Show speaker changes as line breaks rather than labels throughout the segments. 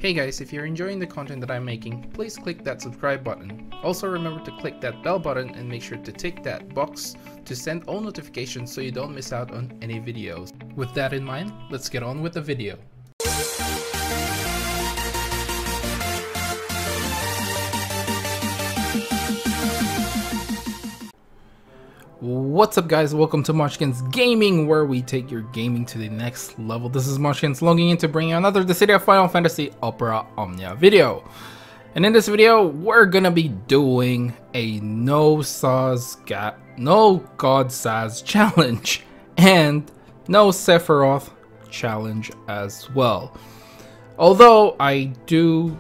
Hey guys, if you're enjoying the content that I'm making, please click that subscribe button. Also remember to click that bell button and make sure to tick that box to send all notifications so you don't miss out on any videos. With that in mind, let's get on with the video. What's up guys, welcome to Munchkin's Gaming, where we take your gaming to the next level. This is Munchkin's logging in to bring you another Dissidia Final Fantasy Opera Omnia video. And in this video, we're gonna be doing a no God Sazh challenge and no Sephiroth challenge as well. Although I do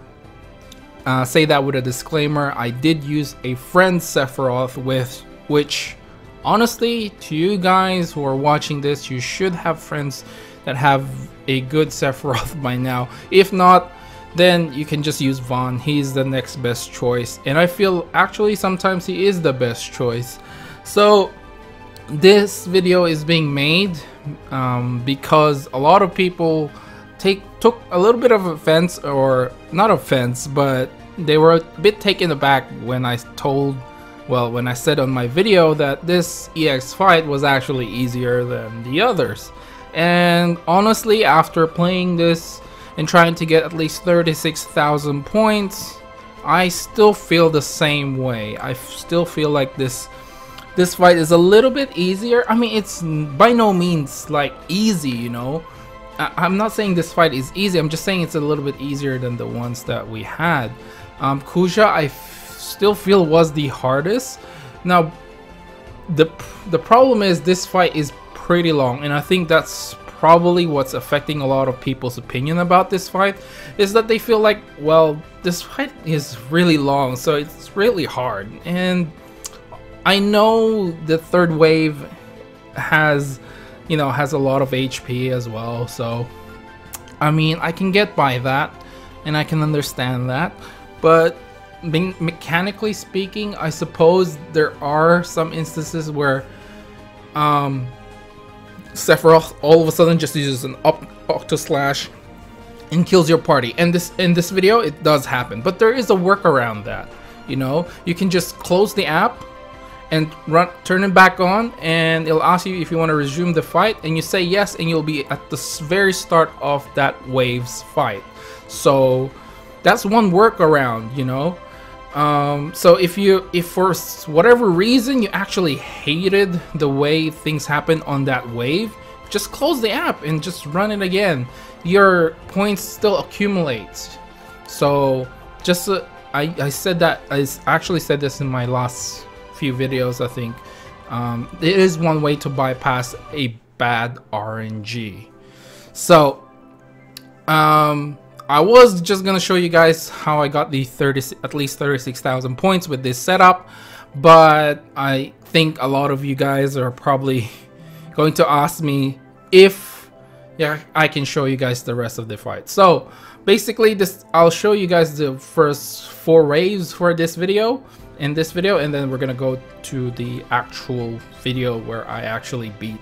say that with a disclaimer, I did use a friend Sephiroth which honestly, to you guys who are watching this, you should have friends that have a good Sephiroth by now. If not, then you can just use Vaughn. He's the next best choice, and I feel actually sometimes he is the best choice. So this video is being made because a lot of people took a little bit of offense, or not offense, but they were a bit taken aback when I said on my video that this EX fight was actually easier than the others. And honestly, after playing this and trying to get at least 36,000 points, I still feel the same way. I still feel like this fight is a little bit easier. I mean, it's by no means like easy, you know. I'm not saying this fight is easy, I'm just saying it's a little bit easier than the ones that we had. Kuja, I still feel was the hardest. Now the problem is this fight is pretty long, and I think that's probably what's affecting a lot of people's opinion about this fight, is that they feel like, well, this fight is really long, so it's really hard. And I know the third wave has a lot of HP as well, so I mean, I can get by that and I can understand that, but mechanically speaking, I suppose there are some instances where Sephiroth all of a sudden just uses an Octo Slash and kills your party, and in this video it does happen, but there is a workaround that, you know, you can just close the app and turn it back on, and it'll ask you if you want to resume the fight, and you say yes, and you'll be at the very start of that wave's fight. So that's one workaround, you know. So if for whatever reason you actually hated the way things happen on that wave, just close the app and just run it again. Your points still accumulate. So just I said that, I actually said this in my last few videos, I think. It is one way to bypass a bad RNG. So I was just gonna show you guys how I got the at least 36,000 points with this setup, but I think a lot of you guys are probably going to ask me if I can show you guys the rest of the fight. So basically, I'll show you guys the first 4 waves for this video, and then we're gonna go to the actual video where I actually beat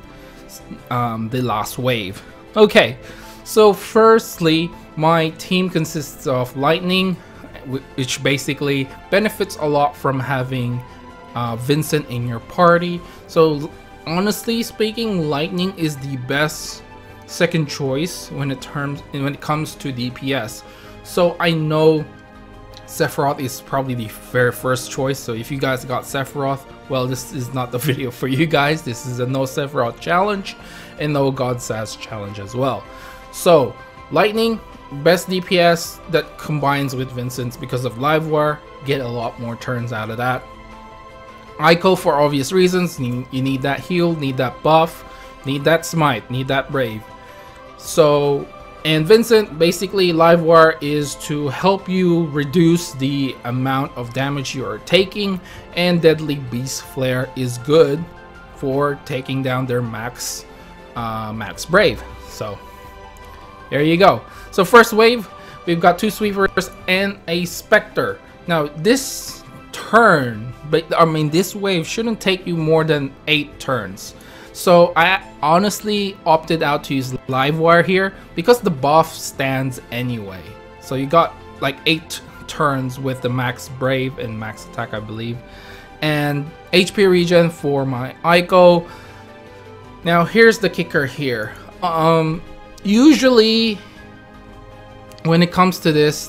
the last wave. Okay, so firstly, my team consists of Lightning, which basically benefits a lot from having Vincent in your party. So honestly speaking, Lightning is the best second choice when it comes to DPS. So I know Sephiroth is probably the very first choice, so if you guys got Sephiroth, well, this is not the video for you guys. This is a no Sephiroth challenge and no God Sazh challenge as well. So Lightning, best DPS that combines with Vincent's because of Livewire, get a lot more turns out of that. Aiko, for obvious reasons, you need that heal, need that buff, need that smite, need that brave. So, and Vincent, basically Livewire is to help you reduce the amount of damage you are taking, and Deadly Beast Flare is good for taking down their max brave. So there you go. So first wave, we've got 2 sweepers and a specter. Now this this wave shouldn't take you more than 8 turns. So I honestly opted out to use Livewire here because the buff stands anyway. So you got like 8 turns with the max brave and max attack, I believe. And HP regen for my Aiko. Now here's the kicker here. Usually when it comes to this,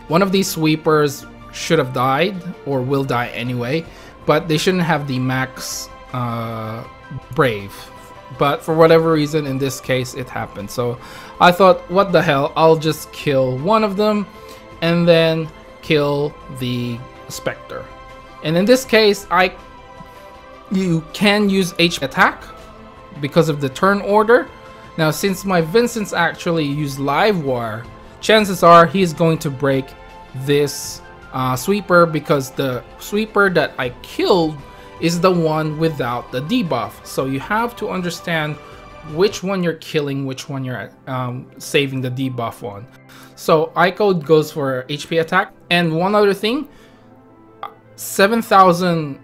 one of these sweepers should have died or will die anyway, but they shouldn't have the max brave. But for whatever reason, in this case, it happened. So I thought, what the hell, I'll just kill one of them and then kill the Spectre. And in this case, you can use HP attack because of the turn order. Now, since my Vincent's actually used live wire, chances are he's going to break this sweeper, because the sweeper that I killed is the one without the debuff. So you have to understand which one you're killing, which one you're saving the debuff on. So Aiko goes for HP attack. And one other thing, 7,000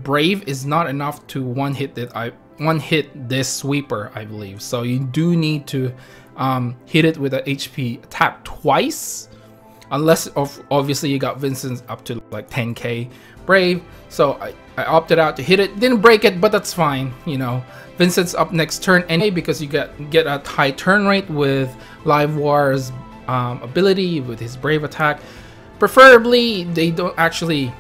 brave is not enough to one hit this sweeper, I believe. So you do need to hit it with an HP attack twice, unless obviously you got Vincent's up to like 10k brave. So I opted out to hit it, didn't break it, but that's fine, you know. Vincent's up next turn anyway, because you get a high turn rate with Live Wire's ability, with his brave attack. Preferably they don't actually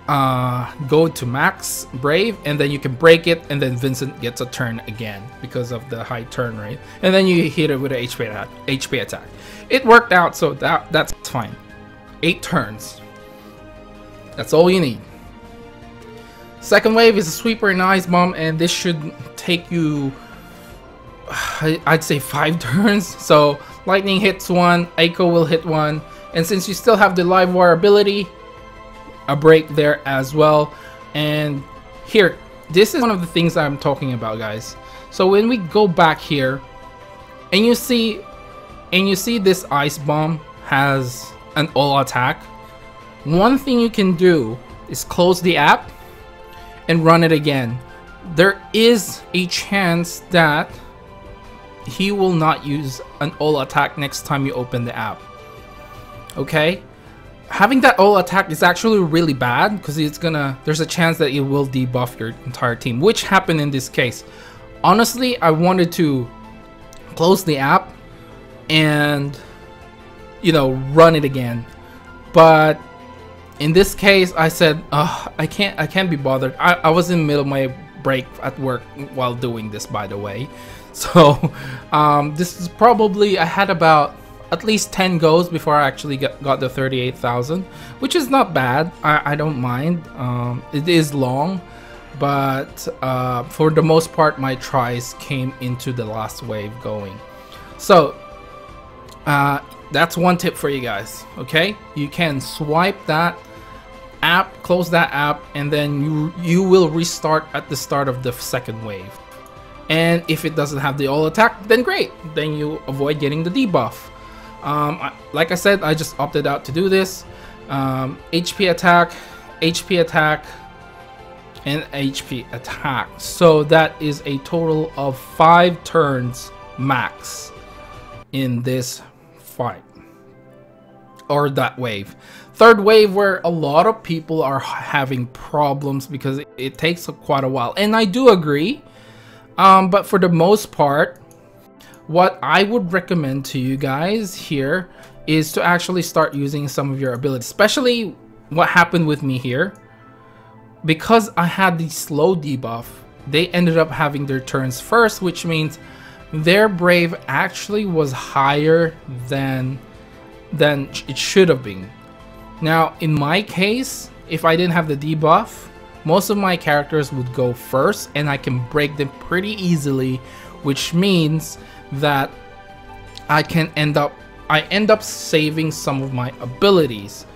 go to max brave, and then you can break it, and then Vincent gets a turn again because of the high turn rate, and then you hit it with an HP attack. It worked out, so that's fine. 8 turns, that's all you need. Second wave is a sweeper and ice bomb, and this should take you, I'd say, 5 turns. So lightning hits one, Aiko will hit one, and since you still have the live wire ability, a break there as well. And here, this is one of the things I'm talking about, guys. So when we go back here and you see this ice bomb has an all attack, one thing you can do is close the app and run it again. There is a chance that he will not use an all attack next time you open the app. Okay, having that all attack is actually really bad, because there's a chance that it will debuff your entire team, which happened in this case. Honestly, I wanted to close the app and, you know, run it again, but in this case I said, I can't be bothered. I was in the middle of my break at work while doing this, by the way. So this is probably, I had about at least 10 goes before I actually got the 38,000, which is not bad. I don't mind. It is long, but for the most part my tries came into the last wave going. So that's one tip for you guys. Okay, you can swipe that app, close that app, and then you will restart at the start of the second wave. And if it doesn't have the all attack, then great, then you avoid getting the debuff. Like I said, I just opted out to do this. HP attack, HP attack, and HP attack. So that is a total of 5 turns max in this fight, or that wave. Third wave, where a lot of people are having problems because it takes quite a while, and I do agree. But for the most part, what I would recommend to you guys here is to actually start using some of your abilities, especially what happened with me here. Because I had the slow debuff, they ended up having their turns first, which means their brave actually was higher than it should have been. Now, in my case, if I didn't have the debuff, most of my characters would go first, and I can break them pretty easily, which means that I end up saving some of my abilities,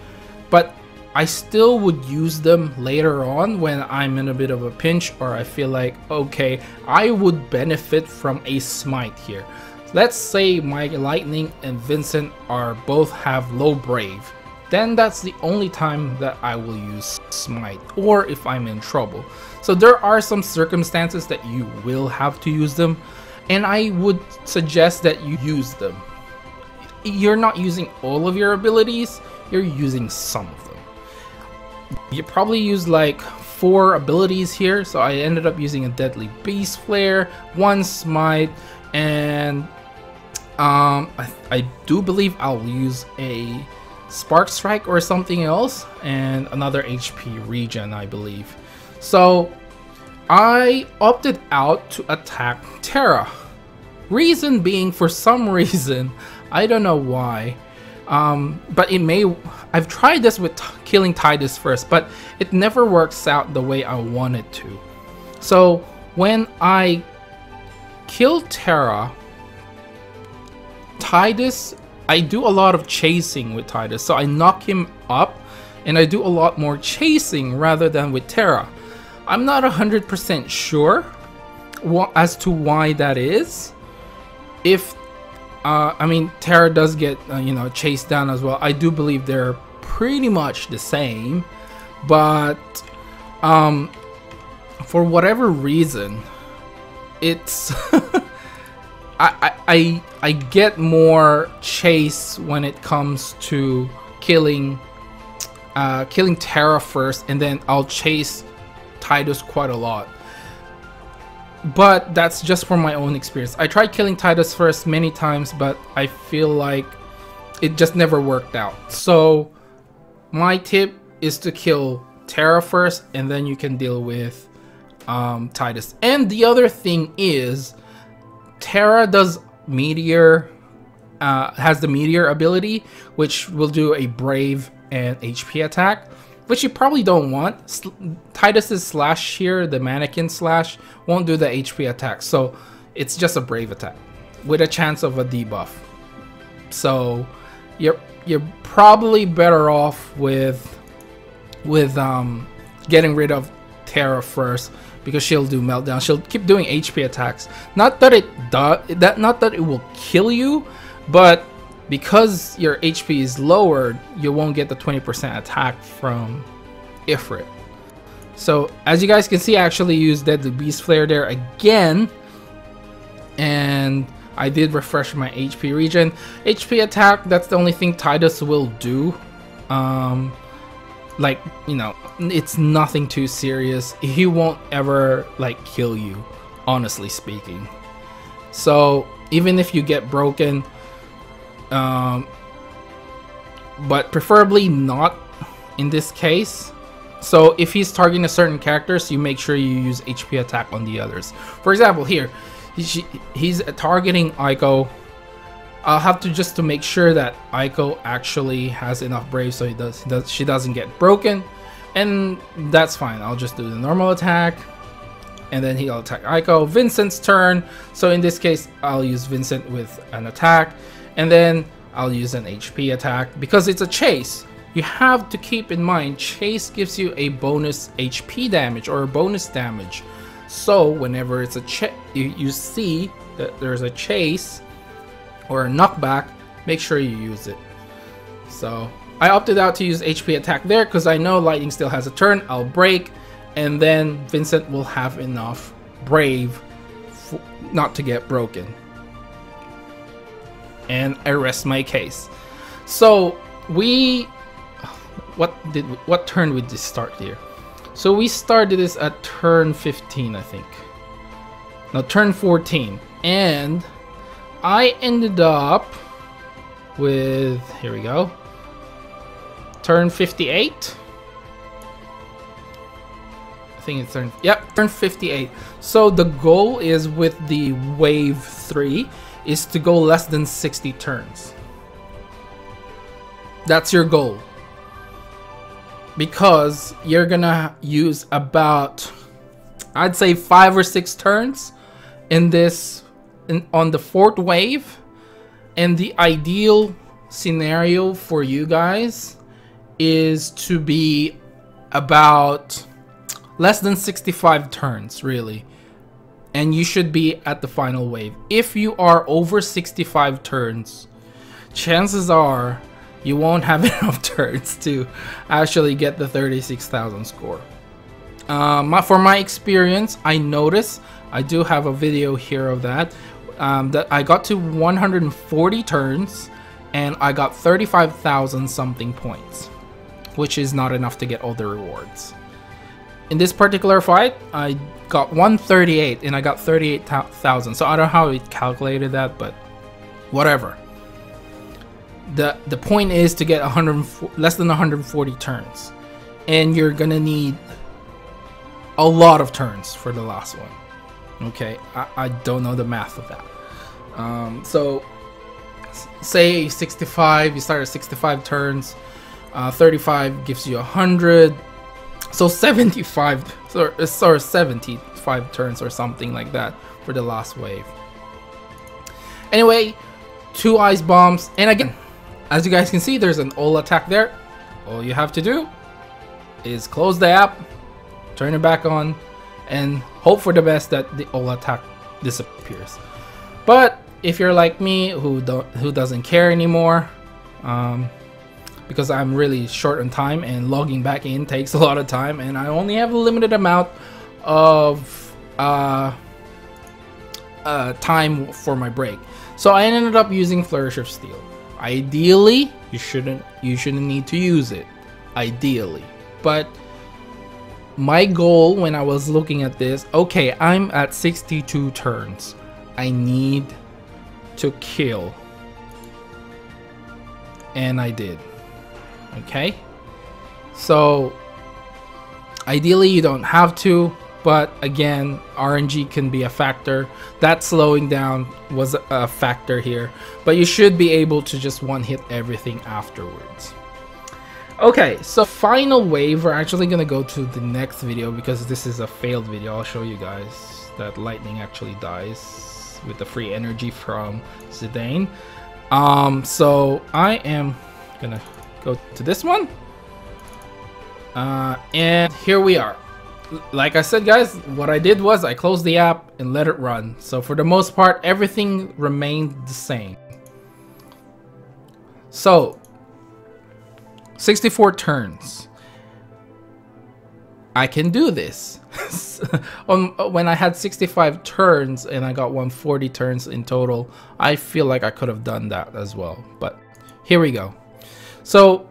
but I still would use them later on when I'm in a bit of a pinch, or I feel like, okay, I would benefit from a smite here. Let's say my lightning and Vincent both have low brave, then that's the only time that I will use smite, or if I'm in trouble. So there are some circumstances that you will have to use them, and I would suggest that you use them. You're not using all of your abilities, you're using some of them. You probably use like 4 abilities here, so I ended up using a Deadly Beast Flare, 1 Smite, and I do believe I'll use a Spark Strike or something else, and another HP regen, I believe. So I opted out to attack Terra. Reason being, for some reason, I don't know why, but it may. I've tried this with killing Tidus first, but it never works out the way I want it to. So when I kill Terra, Tidus, I do a lot of chasing with Tidus, so I knock him up and I do a lot more chasing rather than with Terra. I'm not 100% sure as to why that is. If I mean, Terra does get you know, chased down as well. I do believe they're pretty much the same, but for whatever reason, it's I get more chase when it comes to killing Terra first, and then I'll chase Tidus quite a lot. But that's just from my own experience. I tried killing Tidus first many times, but I feel like it just never worked out. So my tip is to kill Terra first, and then you can deal with Tidus. And the other thing is, Terra does Meteor, has the Meteor ability, which will do a Brave and HP attack, which you probably don't want. Tidus's slash here, the mannequin slash, won't do the HP attack, so it's just a Brave attack with a chance of a debuff. So you're probably better off with getting rid of Terra first, because she'll do meltdown. She'll keep doing HP attacks. Not that it will kill you, but because your HP is lowered, you won't get the 20% attack from Ifrit. So as you guys can see, I actually used Deadly Beast Flare there again, and I did refresh my HP regen. HP attack, that's the only thing Tidus will do. Like, you know, it's nothing too serious. He won't ever like kill you, honestly speaking. So even if you get broken, but preferably not in this case. So if he's targeting a certain character, so you make sure you use HP attack on the others. For example, here he's targeting Aiko. I'll have to just to make sure that Aiko actually has enough Brave, so she doesn't get broken, and that's fine. I'll just do the normal attack, and then he'll attack Aiko. Vincent's turn. So in this case, I'll use Vincent with an attack, and then I'll use an HP attack because it's a chase. You have to keep in mind, chase gives you a bonus HP damage or a bonus damage. So whenever it's a you see that there's a chase or a knockback, make sure you use it. So I opted out to use HP attack there because I know Lightning still has a turn. I'll break, and then Vincent will have enough Brave not to get broken. And I rest my case. So what turn would this start here? So we started this at turn 15, I think. No, turn 14. And I ended up with, here we go, turn 58. I think it's turn, yep, turn 58. So the goal is with the wave 3 is to go less than 60 turns. That's your goal. Because you're gonna use about, I'd say 5 or 6 turns in this on the 4th wave, and the ideal scenario for you guys is to be about less than 65 turns, really, and you should be at the final wave. If you are over 65 turns, chances are you won't have enough turns to actually get the 36,000 score. For my experience, I noticed, I do have a video here of that, that I got to 140 turns, and I got 35,000 something points, which is not enough to get all the rewards. In this particular fight, I got 138 and I got 38,000. So I don't know how it calculated that, but whatever. The point is to get less than 140 turns, and you're gonna need a lot of turns for the last one. Okay, I don't know the math of that. So say 65, you start at 65 turns, 35 gives you 100, so 75, sorry, 75 turns or something like that for the last wave. Anyway, 2 ice bombs, and again, as you guys can see, there's an all attack there. All you have to do is close the app, turn it back on, and hope for the best that the all attack disappears. But if you're like me, who doesn't care anymore, because I'm really short on time and logging back in takes a lot of time, and I only have a limited amount of time for my break, so I ended up using Flourish of Steel. Ideally, you shouldn't need to use it, ideally, but my goal when I was looking at this, okay, I'm at 62 turns. I need to kill, and I did. Okay, so ideally you don't have to, but again, RNG can be a factor. That slowing down was a factor here, but you should be able to just one hit everything afterwards. Okay, so final wave, we're actually gonna go to the next video because this is a failed video. I'll show you guys that lightning actually dies with the free energy from Zidane. So I am gonna go to this one, and here we are. Like I said, guys, what I did was I closed the app and let it run. So for the most part, everything remained the same. So 64 turns. I can do this. When I had 65 turns and I got 140 turns in total, I feel like I could have done that as well. But here we go. So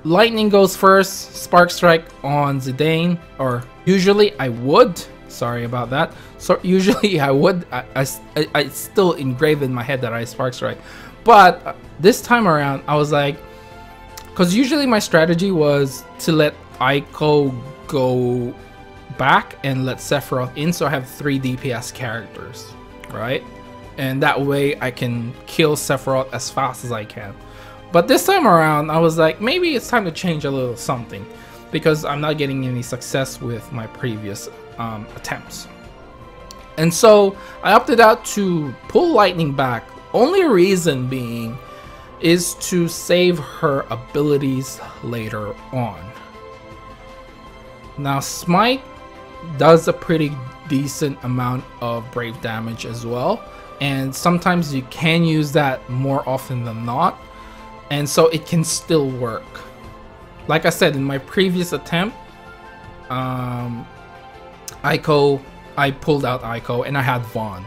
lightning goes first, spark strike on Zidane, or usually I would. Sorry about that. So usually I would. I still engraved in my head that I spark strike, but this time around I was like, because usually my strategy was to let Aiko go back and let Sephiroth in, so I have 3 DPS characters, right? And that way I can kill Sephiroth as fast as I can. But this time around, I was like, maybe it's time to change a little something, because I'm not getting any success with my previous attempts. And so I opted out to pull lightning back. Only reason being is to save her abilities later on. Now Smite does a pretty decent amount of brave damage as well, and sometimes you can use that more often than not, and so it can still work. Like I said, in my previous attempt, I pulled out Aiko and I had Vaughn.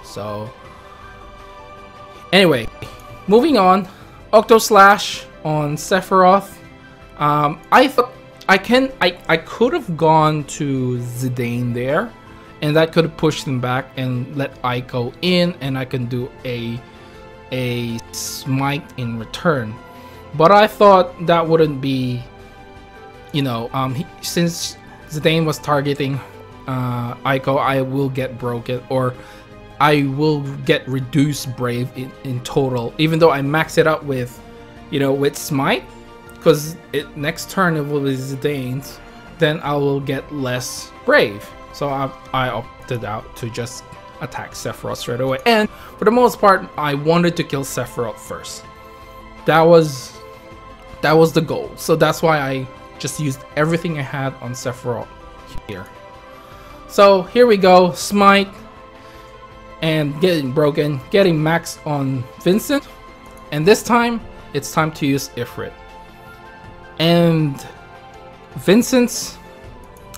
So anyway, moving on, Octo Slash on Sephiroth. I thought I could have gone to Zidane there, and that could have pushed them back and let Aiko in, and I can do a smite in return. But I thought that wouldn't be, you know, since Zidane was targeting Aiko, I will get broken, or I will get reduced brave in total, even though I max it up with, you know, with smite, because next turn it will be Zidane's, then I will get less brave. So I opted out to just attack Sephiroth straight away, and for the most part I wanted to kill Sephiroth first. That was the goal, so that's why I just used everything I had on Sephiroth here. So here we go, smite and getting broken, getting maxed on Vincent, and this time it's time to use Ifrit. And Vincent's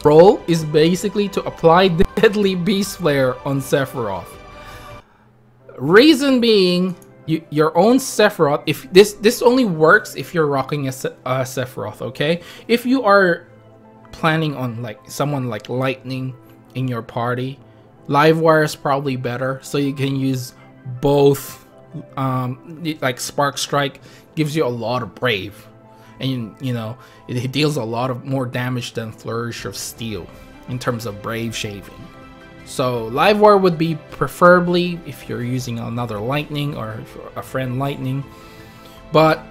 role is basically to apply Deadly Beast Flare on Sephiroth. Reason being, your own Sephiroth, if this only works if you're rocking a Sephiroth, okay? If you are planning on like someone like Lightning in your party, Livewire is probably better, so you can use both. Like Spark Strike gives you a lot of Brave, and you know it deals a lot of more damage than Flourish of Steel in terms of Brave shaving. So Livewire would be preferably if you're using another Lightning or a friend Lightning, but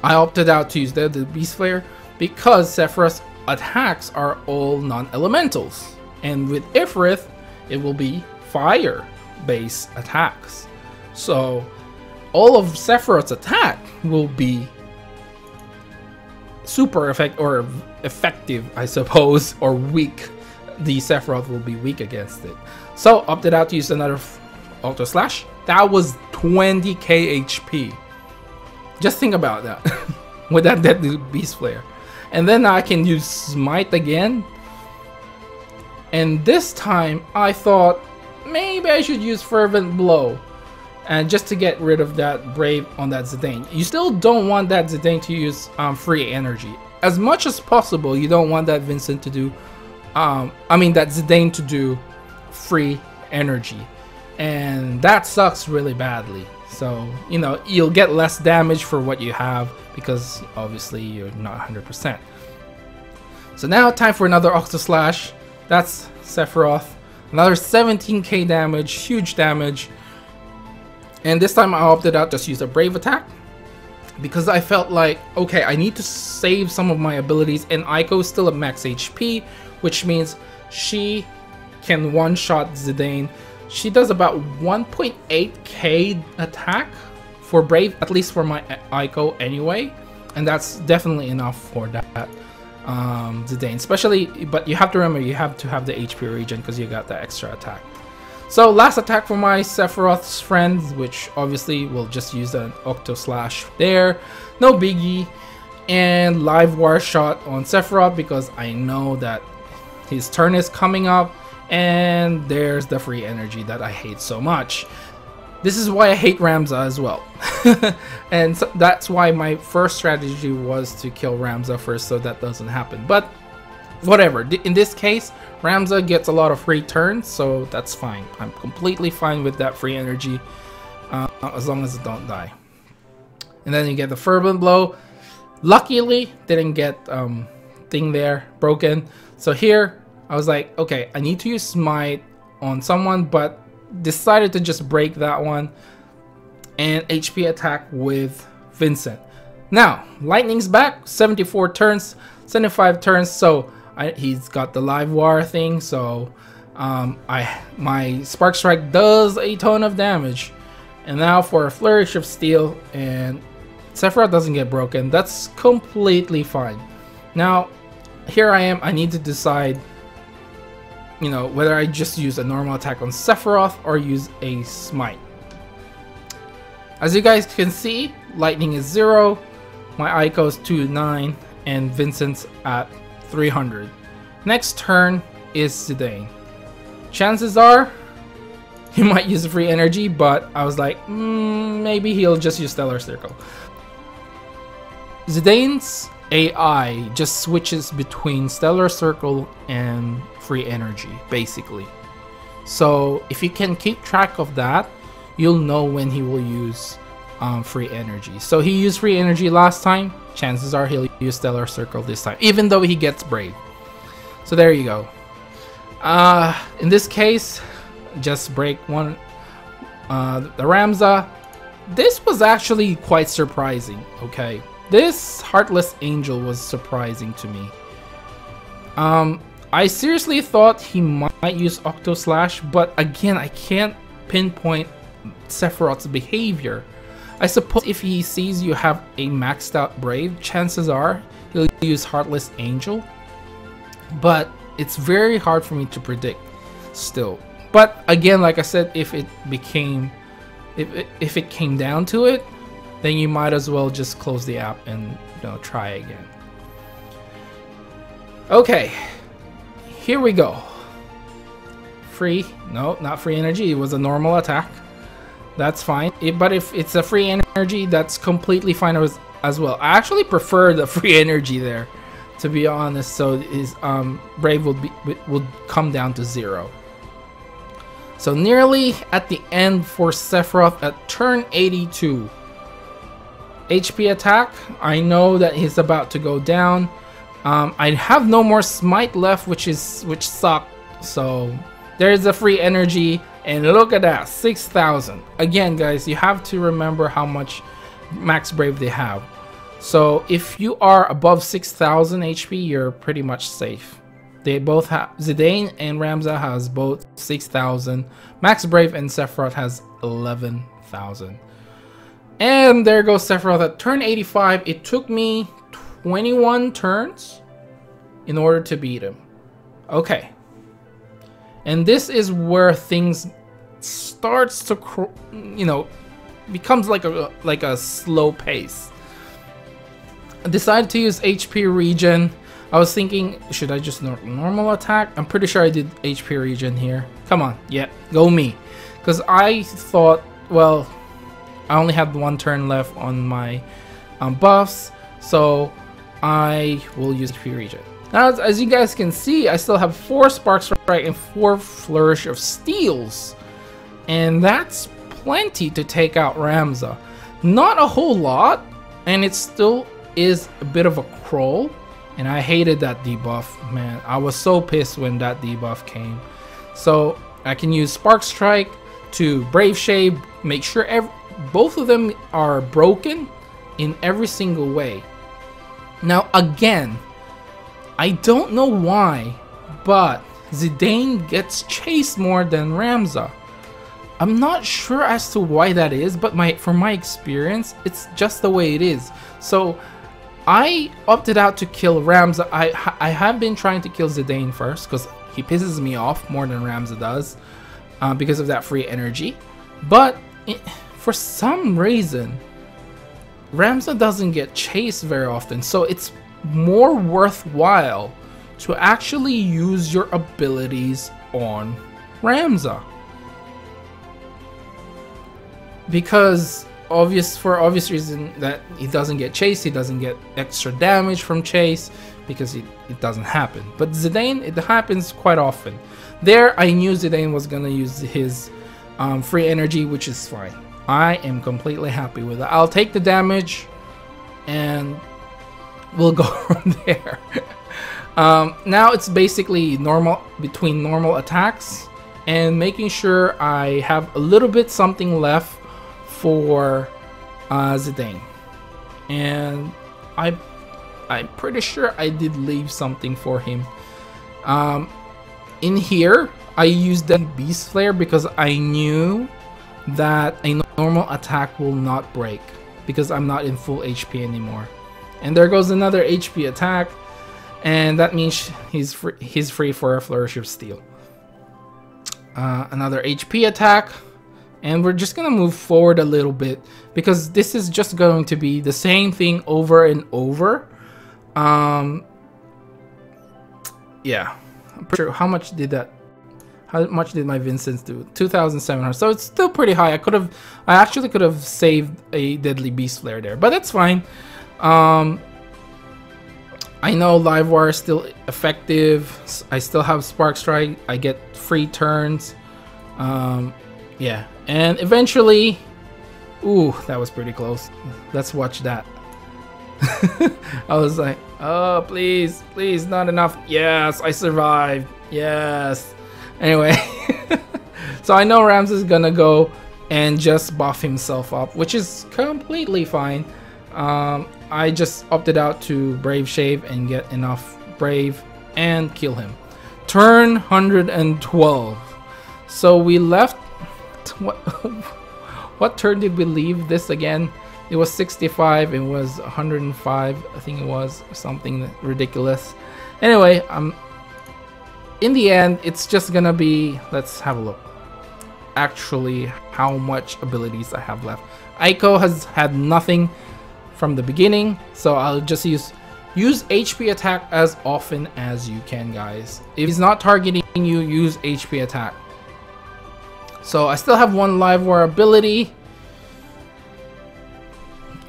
I opted out to use the Beast Flare because Sephiroth's attacks are all non-elementals, and with Ifrith it will be fire-based attacks. So all of Sephiroth's attack will be super effective, I suppose, or weak. The Sephiroth will be weak against it. So opted out to use another Auto Slash. That was 20k HP. Just think about that with that Deadly Beast Flare. And then I can use Smite again. And this time I thought maybe I should use Fervent Blow. And just to get rid of that Brave on that Zidane. You still don't want that Zidane to use free energy. As much as possible, you don't want that Vincent to do that Zidane to do free energy, and that sucks really badly. So you know you'll get less damage for what you have because obviously you're not 100%. So now time for another Octo Slash. That's Sephiroth, another 17k damage, huge damage, and this time I opted out just use a Brave attack because I felt like, okay, I need to save some of my abilities, and Aiko is still at max HP, which means she can one-shot Zidane. She does about 1.8k attack for Brave, at least for my Aiko anyway, and that's definitely enough for that Zidane. Especially, but you have to remember, you have to have the HP regen because you got that extra attack. So last attack for my Sephiroth's friends, which obviously will just use an Octo Slash there, no biggie, and Livewire shot on Sephiroth because I know that his turn is coming up, and there's the free energy that I hate so much. This is why I hate Ramza as well. And so that's why my first strategy was to kill Ramza first so that doesn't happen. But whatever, in this case, Ramza gets a lot of free turns, so that's fine. I'm completely fine with that free energy as long as it don't die. And then you get the Fervent Blow. Luckily, didn't get thing there broken. So here, I was like, okay, I need to use Smite on someone, but decided to just break that one and HP attack with Vincent. Now, Lightning's back, 74 turns, 75 turns, so he's got the Livewire thing, so my Spark Strike does a ton of damage. And now for a Flourish of Steel, and Sephiroth doesn't get broken. That's completely fine. Now, here I am, I need to decide, you know, whether I just use a normal attack on Sephiroth or use a Smite. As you guys can see, Lightning is 0, my Aiko is 209, and Vincent's at 300. Next turn is Zidane. Chances are he might use free energy, but I was like, maybe he'll just use Stellar Circle. Zidane's AI just switches between Stellar Circle and free energy, basically. So if you can keep track of that, you'll know when he will use free energy. So he used free energy last time, chances are he'll use Stellar Circle this time, even though he gets Brave. So there you go. In this case, just break one, the Ramza. This was actually quite surprising, okay? This Heartless Angel was surprising to me. I seriously thought he might use Octo Slash, but again, I can't pinpoint Sephiroth's behavior. I suppose if he sees you have a maxed out Brave, chances are he'll use Heartless Angel. But it's very hard for me to predict still. But again, like I said, if it came down to it, then you might as well just close the app and, you know, try again. Okay, here we go. Free, no, not free energy, it was a normal attack. That's fine. But if it's a free energy, that's completely fine as well. I actually prefer the free energy there, to be honest. So his Brave would come down to 0. So nearly at the end for Sephiroth at turn 82. HP attack. I know that he's about to go down. I have no more smite left, which sucked. So there's a free energy, and look at that, 6,000. Again, guys, you have to remember how much max Brave they have. So if you are above 6,000 HP, you're pretty much safe. They both have, Zidane and Ramza has both 6,000. Max Brave and Sephiroth has 11,000. And there goes Sephiroth at turn 85. It took me 21 turns in order to beat him. Okay. And this is where things starts to, becomes like a slow pace. I decided to use HP regen. I was thinking, should I just normal attack? I'm pretty sure I did HP regen here. Come on, yeah, go me. Because I thought, well, I only had 1 turn left on my buffs, so I will use HP regen. Now, as you guys can see, I still have 4 Spark Strike and 4 Flourish of Steals. And that's plenty to take out Ramza. Not a whole lot, and it still is a bit of a crawl. And I hated that debuff, man. I was so pissed when that debuff came. So I can use Spark Strike to Brave Shade, make sure both of them are broken in every single way. Now again, I don't know why, but Zidane gets chased more than Ramza. I'm not sure as to why that is, but from my experience, it's just the way it is. So I opted out to kill Ramza. I have been trying to kill Zidane first because he pisses me off more than Ramza does because of that free energy. But for some reason, Ramza doesn't get chased very often, so it's more worthwhile to actually use your abilities on Ramza. Because for obvious reason that he doesn't get chased, he doesn't get extra damage from chase because it doesn't happen. But Zidane, it happens quite often. There, I knew Zidane was gonna use his free energy, which is fine. I am completely happy with it. I'll take the damage and we'll go from there. Now it's basically between normal attacks and making sure I have a little bit something left for Zidane. And I'm pretty sure I did leave something for him. In here, I used the Beast Flare because I knew that a normal attack will not break because I'm not in full HP anymore. And there goes another HP attack, and that means he's free for a Flourish of Steel. Another HP attack, and we're just gonna move forward a little bit because this is just going to be the same thing over and over. Yeah, I'm pretty sure. How much did my Vincent's do? 2,700. So it's still pretty high. I actually could have saved a Deadly Beast Flare there, but that's fine. I know Live Wire is still effective. I still have Spark Strike. I get free turns. Yeah, and eventually, ooh, that was pretty close. Let's watch that. I was like, oh, please, please, not enough. Yes, I survived. Yes. Anyway, so I know Rams is gonna go and just buff himself up, which is completely fine. I just opted out to Brave Shave and get enough Brave and kill him. Turn 112. So we left. What turn did we leave this again? It was 65. It was 105. I think it was something ridiculous. Anyway, in the end, it's just gonna be. Let's have a look. Actually, how much abilities I have left. Aiko has had nothing from the beginning, so I'll just use HP attack as often as you can, guys. If he's not targeting you, use HP attack. So I still have one live wire ability,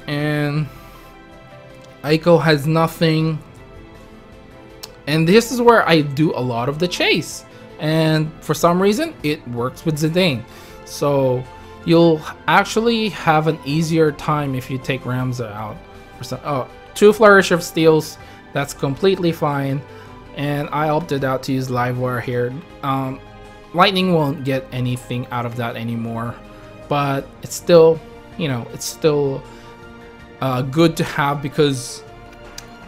and Aiko has nothing. And this is where I do a lot of the chase, and for some reason it works with Zidane. So you'll actually have an easier time if you take Ramza out. For some, 2 Flourish of Steels, that's completely fine. And I opted out to use Livewire here. Lightning won't get anything out of that anymore, but it's still, you know, it's still good to have because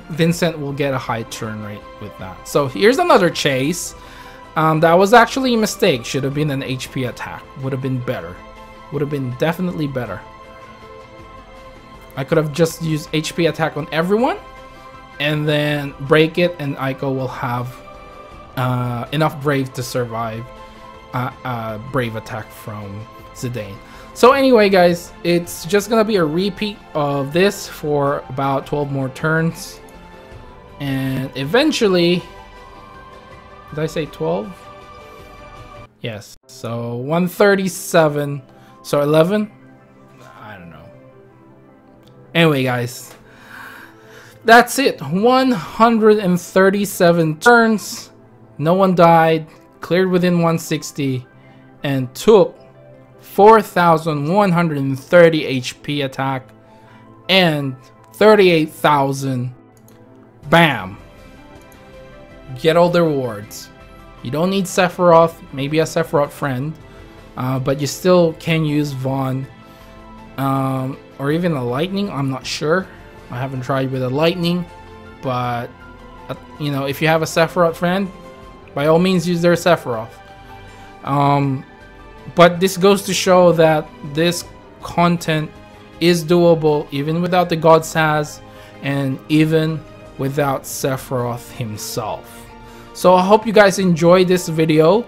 Vincent will get a high turn rate with that. So here's another chase. That was actually a mistake. Should have been an HP attack. Would have been better. Would have been definitely better. I could have just used HP attack on everyone and then break it, and Aiko will have enough Brave to survive Brave attack from Zidane. So anyway, guys, it's just gonna be a repeat of this for about 12 more turns. And eventually, did I say 12? Yes, so 137, so 11? I don't know. Anyway, guys, that's it. 137 turns, no one died, cleared within 160, and took 4,130 HP attack and 38,000. Bam! Get all the rewards. You don't need Sephiroth, maybe a Sephiroth friend, but you still can use Vaughn, or even a Lightning. I'm not sure. I haven't tried with a Lightning, but you know, if you have a Sephiroth friend, by all means use their Sephiroth. But this goes to show that this content is doable even without the God Sazh and even without Sephiroth himself. So I hope you guys enjoyed this video.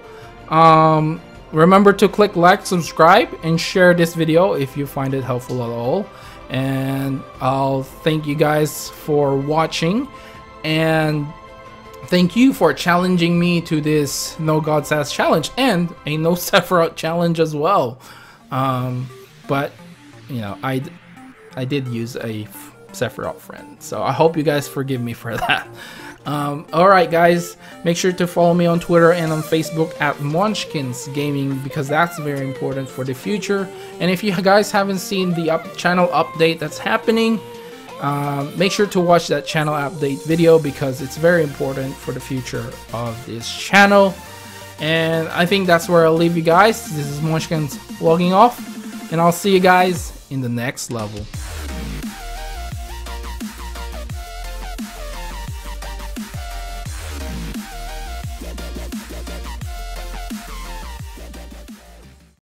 Remember to click like, subscribe, and share this video if you find it helpful at all. And I'll thank you guys for watching, and thank you for challenging me to this No God Sazh challenge and a No Sephiroth challenge as well. But you know, I did use a Sephiroth friend, so I hope you guys forgive me for that. Alright guys, make sure to follow me on Twitter and on Facebook at Munchkins Gaming, because that's very important for the future. And if you guys haven't seen the channel update that's happening, make sure to watch that channel update video because it's very important for the future of this channel. And I think that's where I'll leave you guys. This is Munchkins logging off, and I'll see you guys in the next level.